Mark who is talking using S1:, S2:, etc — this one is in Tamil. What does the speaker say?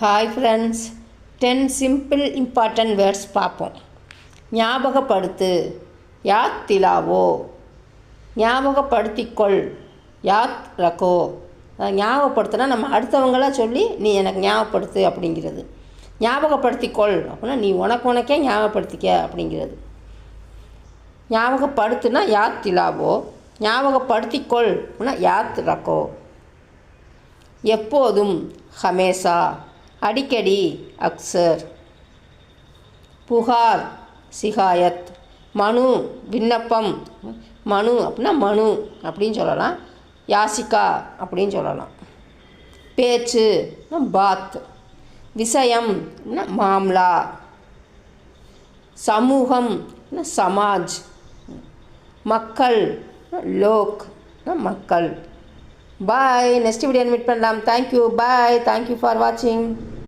S1: Hi friends, 10 simple important words பார்ப்போம். ஞாபகப்படுத்து, யாத் திலாவோ. ஞாபகப்படுத்திக்கொள், யாத் ரக்கோ. ஞாபகப்படுத்தினா நம்ம அடுத்தவங்கள சொல்லி நீ எனக்கு ஞாபகப்படுத்து அப்படிங்கிறது. ஞாபகப்படுத்திக்கொள் அப்படின்னா நீ உனக்கே ஞாபகப்படுத்திக்க அப்படிங்கிறது. ஞாபகப்படுத்துனா யாத் திலாவோ, ஞாபகப்படுத்திக்கொள் அப்படின்னா யாத் ரக்கோ. எப்போதும் ஹமேசா, அடிக்கடி அக்சர். புகார் சிகாயத், மனு விண்ணப்பம். மனு அப்படின்னா மனு அப்படின்னு சொல்லலாம், யாசிகா அப்படின்னு சொல்லலாம். பேச்சு பாத், விஷயம் மாம்லா. சமூகம் சமாஜ். மக்கள் லோக் மக்கள். பாய், நெக்ஸ்ட் வீடியோ மீட் பண்ணலாம். தேங்க்யூ, பாய், தேங்க்யூ ஃபார் வாட்சிங்.